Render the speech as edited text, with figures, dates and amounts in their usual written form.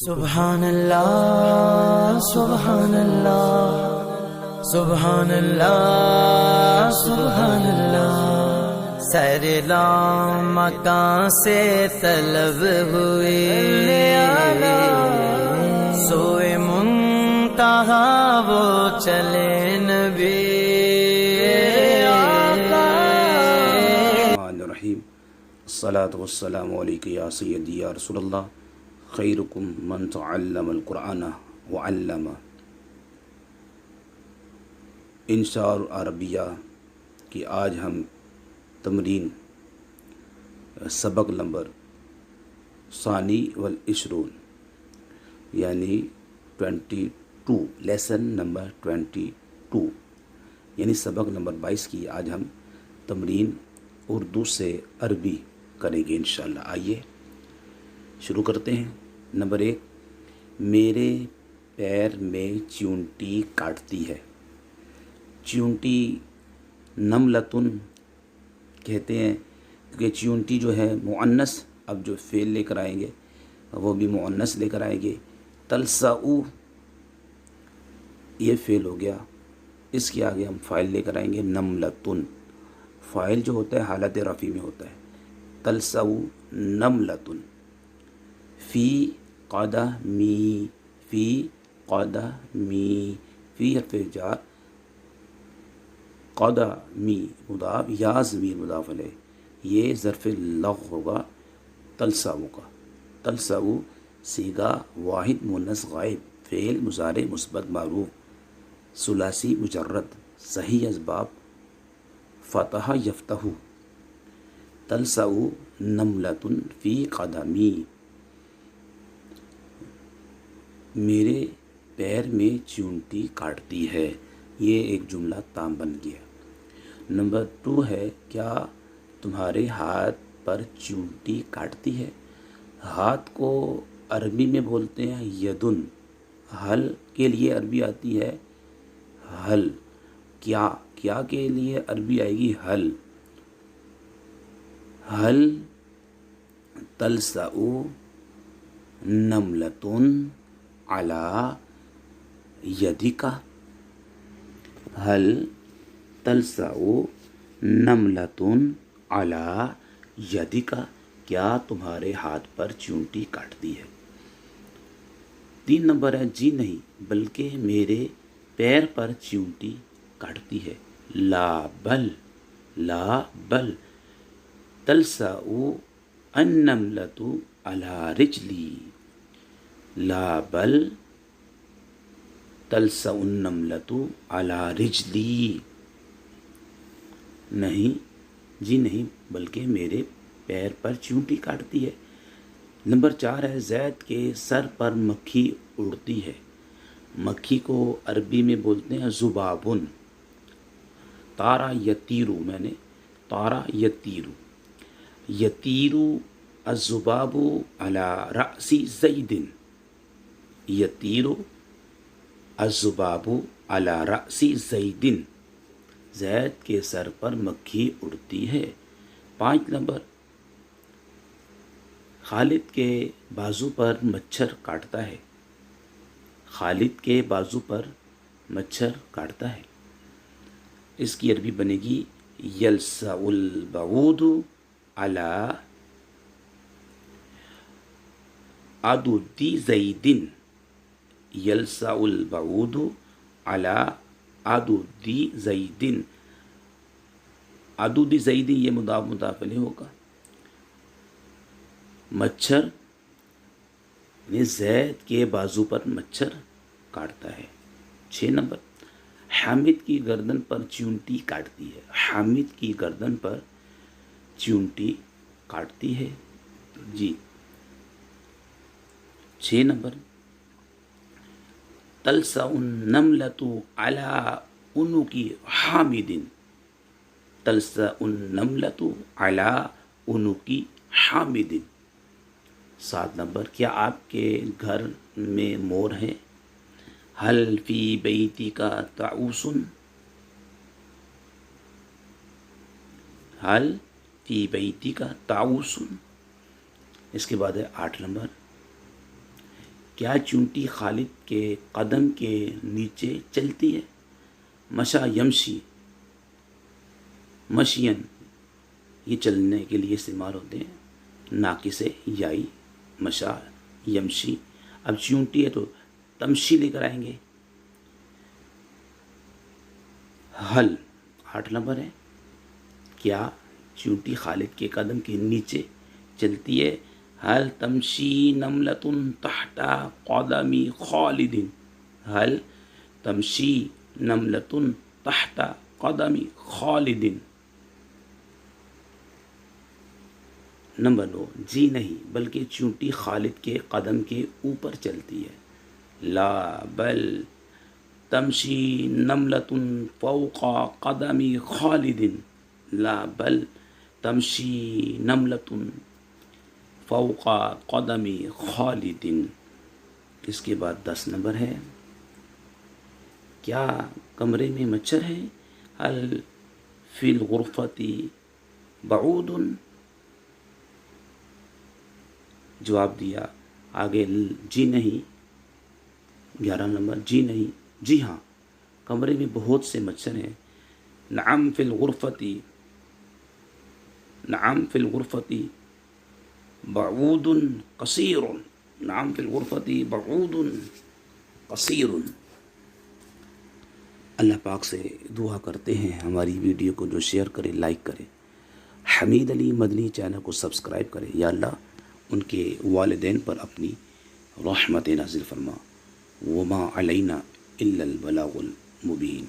سبحان اللہ سبحان اللہ سبحان اللہ سبحان اللہ، سیر مکان سے طلب ہوئے، سوئے منتہا وہ چلے نبی۔ الرحمن الرحیم، الصلاۃ والسلام علیک یا سیدی یا رسول اللہ، خیرکم من تعلم القرآن وعلم۔ انشاء عربیہ کی آج ہم تمرین سبق نمبر ثانی والعشرون یعنی 22، لیسن نمبر 22 یعنی سبق نمبر 22 کی آج ہم تمرین اردو سے عربی کریں گے انشاءاللہ۔ آئیے شروع کرتے ہیں۔ نمبر 1، میرے پیر میں چیونٹی کاٹتی ہے۔ چیونٹی نملتن کہتے ہیں کیونکہ چیونٹی جو ہے مؤنث، اب جو فعل لے کر آئیں گے وہ بھی مؤنث لے کر آئیں گے۔ تلسعو یہ فعل ہو گیا، اس کے آگے ہم فاعل لے کر آئیں گے نملتن۔ فاعل جو ہوتا ہے حالت رفع میں ہوتا ہے، تلسعو نملتن۔ فی قدمی، فی قدمی، فی حرف جار، قدمی مضاف، یا ضمیر مضاف علیہ، یہ ظرف لغو ہوگا تلسعو کا۔ تلسعو صیغہ واحد مؤنث غائب، فعل مضارع مثبت معروف، ثلاثی مجرد، صحیح اسباب، فتح یفتح۔ تلسعو نملۃ فی قدمی، میرے پیر میں چیونٹی کاٹتی ہے، یہ ایک جملہ تام بن گیا۔ نمبر 2 ہے، کیا تمہارے ہاتھ پر چیونٹی کاٹتی ہے؟ ہاتھ کو عربی میں بولتے ہیں یدن۔ حل کے لیے عربی آتی ہے حل، کیا کے لیے عربی آئے گی حل۔ حل تلسعو نملتن علی یدک، حل تلسعو نملتن علی یدک، کیا تمہارے ہاتھ پر چیونٹی کاٹتی ہے؟ 3 نمبر ہے، جی نہیں بلکہ میرے پیر پر چیونٹی کاٹتی ہے۔ لا بل، لا بل تلسعو النملۃ علی رجلی، لا بل تلسعو النملۃ علی رجلی، نہیں جی نہیں بلکہ میرے پیر پر چیونٹی کاٹتی ہے۔ نمبر 4 ہے، زید کے سر پر مکھی اڑتی ہے۔ مکھی کو عربی میں بولتے ہیں ذبابن۔ طارا یطیرو، میں نے طارا یطیرو، یطیرو الذباب علی رأس زید، یطیرو الذباب علی رأس زید، زید کے سر پر مکھی اڑتی ہے۔ 5 نمبر، خالد کے بازو پر مچھر کاٹتا ہے۔ خالد کے بازو پر مچھر کاٹتا ہے، اس کی عربی بنے گی یلسع البعوض علی عضد زید، یلسع البعوض علی عضد زید، عضد زید یہ مضاف مضاف الیہ ہوگا۔ مچھر یعنی زید کے بازو پر مچھر کاٹتا ہے۔ 6 نمبر، حامد کی گردن پر چیونٹی کاٹتی ہے۔ حامد کی گردن پر چیونٹی کاٹتی ہے، جی۔ 6 نمبر، تلسع النملۃ علی عنق حامد، تلسع النملۃ علی عنق حامد۔ 7 نمبر، کیا آپ کے گھر میں مور ہیں؟ حل فی بیتک طاؤس، حل فی بیتک طاؤس۔ اس کے بعد ہے 8 نمبر، کیا چونٹی خالد کے قدم کے نیچے چلتی ہے؟ مشا یمشی، مشین یہ چلنے کے لیے استعمال ہوتے ہیں، ناقص یائی، مشا یمشی۔ اب چونٹی ہے تو تمشی لے کر آئیں گے۔ حل 8 نمبر ہے، کیا چونٹی خالد کے قدم کے نیچے چلتی ہے؟ حل تمشی نملۃ تحت قدم خالد، حل تمشی نملۃ تحت قدم خالد۔ نمبر 9، جی نہیں بلکہ چونٹی خالد کے قدم کے اوپر چلتی ہے۔ لا بل تمشی نملۃ فوق قدم خالد، لا بل تمشی نملۃ فوق قدم خالد۔ اس کے بعد 10 نمبر ہے، کیا کمرے میں مچھر ہے؟ حل فی الغرفۃ بعود، جواب دیا آگے جی نہیں۔ 11 نمبر، جی نہیں، جی ہاں کمرے میں بہت سے مچھر ہیں۔ نعم فی الغرفۃ، نعم فی الغرفۃ بعود قصیر، نعم فی الغرفۃ بعود قصیر۔ اللہ پاک سے دعا کرتے ہیں ہماری ویڈیو کو جو شیئر کرے، لائک کرے، حمید علی مدنی چینل کو سبسکرائب کرے۔ یا اللہ ان کے والدین پر اپنی رحمت نازل فرما۔ وما علینا الا البلاغ المبین۔